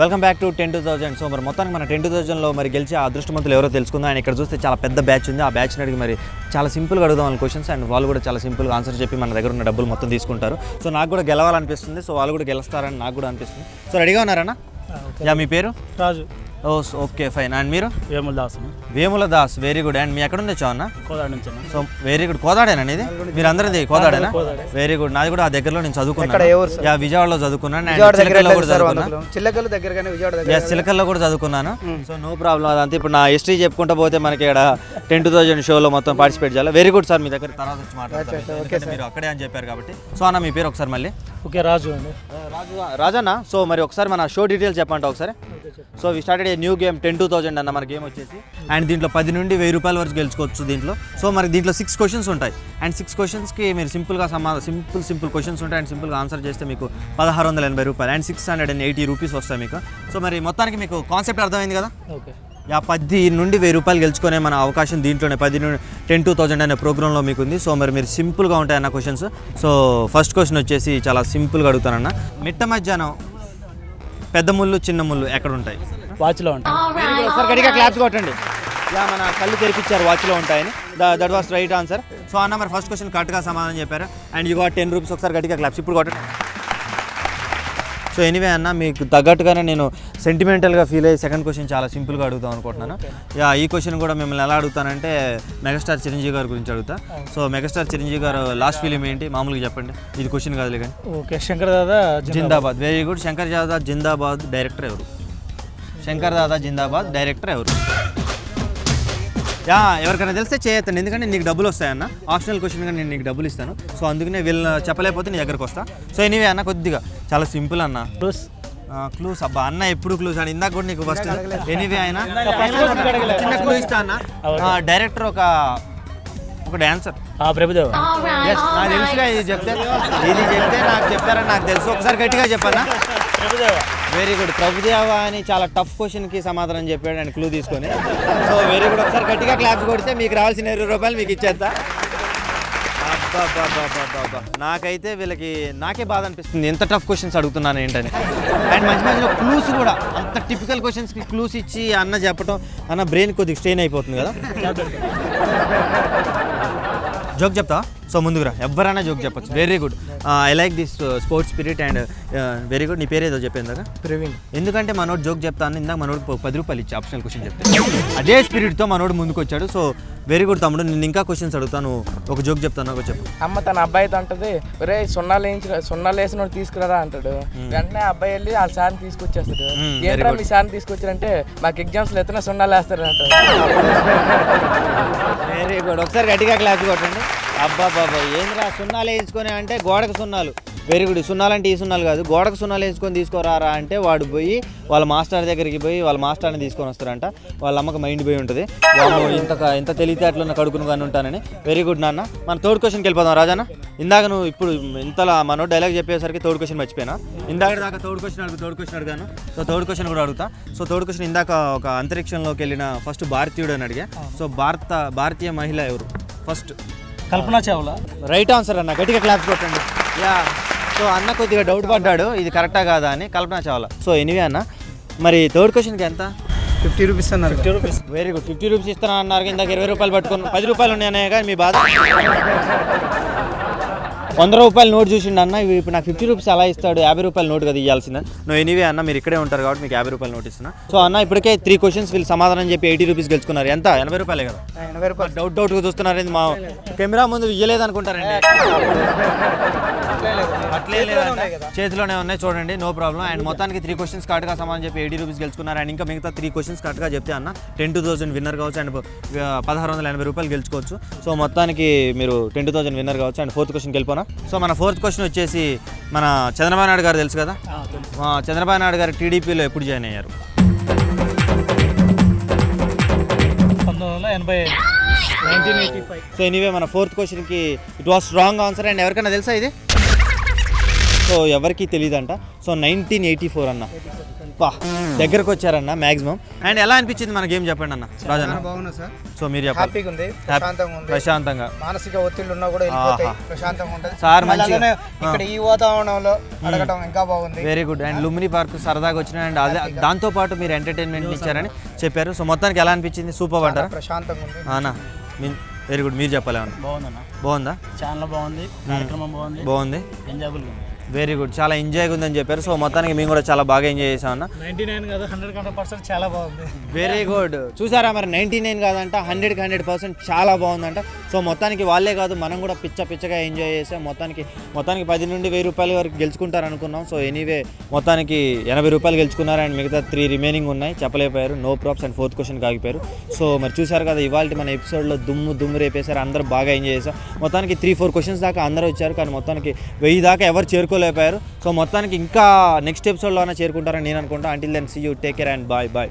Welcome back to 10,000. So మరి మొత్తానికి మన 10,000లో మరి గెలిచి ఆ అదృష్టవంతులు ఎవరో తెలుసుకుందాం. అండ్ ఇక్కడ చూస్తే చాలా పెద్ద బ్యాచ్ ఉంది. ఆ బ్యాచ్ని అడిగి మరి చాలా సింపుల్గా అడుగుదాం వాళ్ళ క్వశ్చన్స్, అండ్ వాళ్ళు కూడా చాలా సింపుల్గా ఆన్సర్ చెప్పి మన దగ్గర ఉన్న డబ్బులు మొత్తం తీసుకుంటారు. సో నాకు కూడా గెలవాలనిపిస్తుంది, సో వాళ్ళు కూడా గెలుస్తారని నాకు కూడా అనిపిస్తుంది. సో రెడీగా ఉన్నారన్నా? యా, మీ పేరు? రాజు. Okay fine. అండ్ మీరు? Vemula Das. Very good. And మీ ఎక్కడ ఉంది అన్న? కోదాడ నుంచి. So very good. కోదాడేనా ఇది? మీరు అందరిది కోదాడేనా? Very good. నాది కూడా ఆ దగ్గరలో నేను చదువుకున్నాను. యా, విజయవాడలో చదువుకున్నాను. చిలకల్లో కూడా చదువుకున్నాను. So no problem. అదంతా ఇప్పుడు నా హిస్టరీ చెప్పుకుంటూ పోతే మనకి ఇక్కడ 10,000 షోలో మొత్తం పార్టిసిపేట్ చేయాలి. వెరీ గుడ్ సార్, మీ దగ్గర తర్వాత వచ్చి మాట్లాడతారు, మీరు అక్కడే అని చెప్పారు కాబట్టి. సో అన్న మీ పేరు ఒకసారి మళ్ళీ? ఓకే, రాజు అండి. రాజన్న, సో మరి ఒకసారి మన షో డీటెయిల్స్ చెప్పండి ఒకసారి. So we started a new game 10,000 అన్న మన గేమ్ వచ్చేసి, అండ్ దీంట్లో 10 నుండి 1000 రూపాయల వరకు గెలుచుకోవచ్చు దీంట్లో. సో మరి దీంట్లో 6 క్వశ్చన్స్ ఉంటాయి, అండ్ 6 క్వశ్చన్స్కి మీరు సింపుల్గా సింపుల్ క్వశ్చన్స్ ఉంటాయి, అండ్ సింపుల్గా ఆన్సర్ చేస్తే మీకు 1680 రూపాయలు అండ్ 680 రూపీస్ వస్తాయి మీకు. సో మరి మొత్తానికి మీకు కాన్సెప్ట్ అర్థమైంది కదా? ఓకే. 10 నుండి 1000 రూపాయలు గెలుచుకునే మన అవకాశం దీంట్లోనే 10,000 అనే ప్రోగ్రాంలో మీకు ఉంది. సో మరి మీరు సింపుల్గా ఉంటాయన్న క్వశ్చన్స్. సో ఫస్ట్ క్వశ్చన్ వచ్చేసి చాలా సింపుల్గా అడుగుతానన్న. మిట్ట మధ్యాహ్నం పెద్ద ముళ్ళు చిన్న ముళ్ళు ఎక్కడ ఉంటాయి? వాచ్లో ఉంటాయి. ఒకసారి గట్టిగా క్లాప్స్ కొట్టండి. యా, మన కళ్ళు తెరిపించారు వాచ్లో ఉంటాయని. That was right answer. So అన్న మరి ఫస్ట్ క్వశ్చన్ కరెక్ట్గా సమాధానం చెప్పారు, అండ్ యూ గాట్ 10 రూపీస్. ఒకసారి గట్టిగా క్లాప్స్ ఇప్పుడు కొట్టండి. సో ఎనీవే అన్న, మీకు తగ్గట్టుగానే నేను సెంటిమెంటల్గా ఫీల్ అయ్యి సెకండ్ క్వశ్చన్ చాలా సింపుల్గా అడుగుతాం అనుకుంటున్నాను. యా, ఈ క్వశ్చన్ కూడా మిమ్మల్ని ఎలా అడుగుతానంటే మెగాస్టార్ చిరంజీవి గారి గురించి అడుగుతా. సో మెగాస్టార్ చిరంజీవి గారు లాస్ట్ ఫిలిం ఏంటి మామూలుగా చెప్పండి, ఇది క్వశ్చన్ కాదులే కానీ. Okay, Shankar Dada Zindabad. Very good. Shankar Dada Zindabad director ఎవరు? శంకర్ దాదా జిందాబాద్ డైరెక్టర్ ఎవరు? యా, ఎవరికైనా తెలిస్తే చేయొద్దండి, ఎందుకంటే నీకు డబ్బులు వస్తాయన్న. ఆప్షనల్ క్వశ్చన్గా నేను నీకు డబ్బులు ఇస్తాను. సో అందుకనే వీళ్ళు చెప్పలేకపోతే నీ దగ్గరకు వస్తా. సో ఎనీవే అన్న, కొద్దిగా చాలా సింపుల్ అన్న. క్లూస్ అబ్బా అన్న, ఎప్పుడు క్లూస్ అని ఇందాక కూడా నీకు ఫస్ట్. ఎనీవే అయినా చిన్న క్లూ ఇస్తా అన్న. డైరెక్టర్ ఒక డాన్సర్. ప్రభుదేవా. నాకు తెలుసుగా, ఇది చెప్తే నాకు చెప్తారని నాకు తెలుసు. ఒకసారి గట్టిగా చెప్పన్నా. Very good. ప్రభుదేవా అని చాలా టఫ్ క్వశ్చన్కి సమాధానం చెప్పాడు అండ్ క్లూ తీసుకొని. So very good. ఒకసారి గట్టిగా క్లాప్స్ కొడితే మీకు రావాల్సిన 20 రూపాయలు మీకు ఇచ్చేస్తా. నాకైతే వీళ్ళకి నాకే బాధ అనిపిస్తుంది, ఎంత టఫ్ క్వశ్చన్స్ అడుగుతున్నాను ఏంటని. అండ్ మంచి మంచిగా క్లూస్ కూడా అంత టిపికల్ క్వశ్చన్స్కి క్లూస్ ఇచ్చి అన్న చెప్పడం అన్న బ్రెయిన్ కొద్దిగా స్ట్రెయిన్ అయిపోతుంది కదా. జోక్ చెప్తా. సో ముందుకురా, ఎవరైనా జోక్ చెప్పచ్చు. Very good. I like this sports spirit and very good. నీ పేరు ఏదో చెప్పేందాక? ప్రవీణ్. ఎందుకంటే మనోడు జోక్ చెప్తాను, ఇందాక మనోడు 10 రూపాయలు ఇచ్చి ఆప్షనల్ క్వశ్చన్ చెప్తే అదే స్పిరిట్తో మనోడు ముందుకు వచ్చాడు. సో వెరీ గుడ్ తమ్ముడు, నేను ఇంకా క్వశ్చన్స్ అడుగుతాను. ఒక జోక్ చెప్తాను, ఒక చెప్పు. అమ్మ తన అబ్బాయితో అంటది, ఒరే సున్నాలు వేసిన తీసుకురారా అంటాడు. వెంటనే అబ్బాయి వెళ్ళి ఆ సార్ని తీసుకొచ్చేస్తాడు. ఏంట్రా మీ సార్ని తీసుకొచ్చారంటే మాకు ఎగ్జామ్స్ ఎత్తున సున్నాలు వేస్తారు అంటాడు. Very good. ఒకసారి గట్టిగా క్లాస్ కొట్టండి. అబ్బా బాబా, ఏంద్రా సున్నాలు వేయించుకొని అంటే గోడకు సున్నాలు. Very good. సున్నాలు అంటే ఈ సున్నాలు కాదు, గోడకు సున్నాలు వేసుకొని తీసుకురారా అంటే వాడు పోయి వాళ్ళ మాస్టర్ దగ్గరికి పోయి వాళ్ళ మాస్టర్ని తీసుకొని వస్తారంట. వాళ్ళ అమ్మకి మైండ్ పోయి ఉంటుంది, వాళ్ళు ఇంత తెలివితేటలున్న కడుకును కానీ ఉంటానని. వెరీ గుడ్ నాన్న. మన థర్డ్ క్వశ్చన్కి వెళ్ళిపోదాం రాజానా. ఇందాక నువ్వు ఇప్పుడు ఇంతలా మనో డైలాగ్ చెప్పేసరికి థర్డ్ క్వశ్చన్ మర్చిపోయినా. ఇందాక దాకా థర్డ్ క్వశ్చన్ అడిగాను. సో థర్డ్ క్వశ్చన్ కూడా అడుగుతా. సో థర్డ్ క్వశ్చన్, ఇందాక ఒక అంతరిక్షంలోకి వెళ్ళిన ఫస్ట్ భారతీయుడు అని అడిగా. సో భారతీయ మహిళ ఎవరు? First Kalpana Chawla. Right answer అన్న, గట్టిగా క్లాప్స్ కొట్టండి. యా, సో అన్న కొద్దిగా డౌట్ పడ్డాడు ఇది కరెక్టా కాదా అని. కల్పనా చావ్లా. సో ఎనీవే అన్న, మరి థర్డ్ క్వశ్చన్కి ఎంత? 50 రూపీస్ అన్నారు. 50 రూపీస్. Very good. 50 రూపీస్ ఇస్తాను అన్నారు, ఇందాక 20 రూపాయలు పట్టుకుని 10 రూపాయలు ఉన్నాయనే కానీ మీ బాధ. 100 రూపాయల నోట్ చూసిండు అన్న, ఇప్పుడు నాకు 50 రూపీస్ అలా ఇస్తాడు, 50 రూపాయల నోట్ కదా ఇవ్వాల్సిందే. నువ్వు ఎనీవే అన్న, మీరు ఇక్కడే ఉంటారు కాబట్టి మీకు 50 రూపాయల నోట్ ఇస్తున్నా. సో అన్న ఇప్పటికే 3 క్వశ్చన్స్ వీళ్ళు సమాధానం చెప్పి 80 రూపీస్ గెలుచుకున్నారు. ఎంత? 80 రూపాయలే కదా. 80 రూపాయలు. డౌట్గా చూస్తున్నారండి, మా కెమెరా ముందు ఇయ్యలేదు అనుకుంటారండి. అట్లే లేదంటే చేతిలోనే ఉన్నాయి చూడండి, నో ప్రాబ్లం. అండ్ మొత్తానికి 3 క్వశ్చన్స్ కరెక్ట్గా సమాధానం చెప్పి 80 రూపీస్ గెలుచుకున్నారు. అండ్ ఇంకా మిగతా 3 క్వశ్చన్స్ కరెక్ట్గా చెప్తే అన్న 10,000 విన్నర్ కావచ్చు అండ్ 1680 రూపాయలు గెలుచుకోవచ్చు. సో మొత్తానికి మీరు 10,000 విన్నర్ కావచ్చు. అండ్ ఫోర్త్ క్వశ్చన్కి వెళ్ళిపోనా. సో మన ఫోర్త్ క్వశ్చన్ వచ్చేసి, మన చంద్రబాబు నాయుడు గారు తెలుసు కదా. చంద్రబాబు నాయుడు గారు టీడీపీలో ఎప్పుడు జాయిన్ అయ్యారు? 1985. సో ఎనీవే మన ఫోర్త్ క్వశ్చన్కి it was wrong answer. And ఎవరికైనా తెలుసా ఇది? సో ఎవరికి తెలియదంట. సో 1984 అన్న. బా దగ్గరకు వచ్చారన్న మ్యాక్సిమం. అండ్ ఎలా అనిపించింది మన గేమ్ చెప్పండి అన్న రాజన్న. బాగున్నా సార్, సో మీరు చెప్పాలి. హ్యాపీగా ఉంది, ప్రశాంతంగా ఉంది, ప్రశాంతంగా మానసిక ఒత్తిళ్ళు ఉన్నా కూడా వెళ్ళిపోతాయి, ప్రశాంతంగా ఉంటుంది సార్ మంచిగా అలానే ఇక్కడ ఈ వాతావరణంలో అడగటం ఇంకా బాగుంది. Very good. And Lumbini park సరదాగా వచ్చిన అండ్ అదే దాంతోపాటు మీరు ఎంటర్టైన్మెంట్ ఇచ్చారని చెప్పారు. సో మొత్తానికి ఎలా అనిపించింది? సూపర్ అంటారా? ప్రశాంతంగా ఉంది అన్నా వెరీ గుడ్. మీరు చెప్పాలి ఏమన్నా? బాగుందన్న, బాగుందా? చాలా బాగుంది, కార్యక్రమం బాగుంది, బాగుంది, ఎంజాయబుల్గా ఉంది. Very good. చాలా ఎంజాయ్గా ఉందని చెప్పారు. సో మొత్తానికి మేము కూడా చాలా బాగా ఎంజాయ్ చేసామన్నా. 99 కాదు 100% చాలా బాగుంది. Very good. చూసారా మరి 99 కాదంట 100% చాలా బాగుందంట. సో మొత్తానికి వాళ్ళే కాదు మనం కూడా పిచ్చగా ఎంజాయ్ చేసాం. మొత్తానికి 10 నుండి 1000 రూపాయల వరకు గెలుచుకుంటారు అనుకున్నాం. సో ఎనీవే మొత్తానికి 80 రూపాయలు గెలుచుకున్నారు. అండ్ మిగతా 3 రిమైనింగ్ ఉన్నాయి, చెప్పలేకపోయారు. నో ప్రాప్స్ అండ్ 4th క్వశ్చన్కి ఆగిపోయారు. సో మరి చూసారు కదా ఇవాళ మన ఎపిసోడ్లో దుమ్ము రేపేశారు. అందరూ బాగా ఎంజాయ్ చేసాం. మొత్తానికి 3-4 క్వశ్చన్స్ దాకా అందరూ వచ్చారు, కానీ మొత్తానికి 1000 దాకా ఎవరు చేరుకోలేకపోయారు. సో మొత్తానికి ఇంకా నెక్స్ట్ ఎపిసోడ్లో అయినా చేరుకుంటారని నేను అనుకుంటా. Until then see you, take care and bye.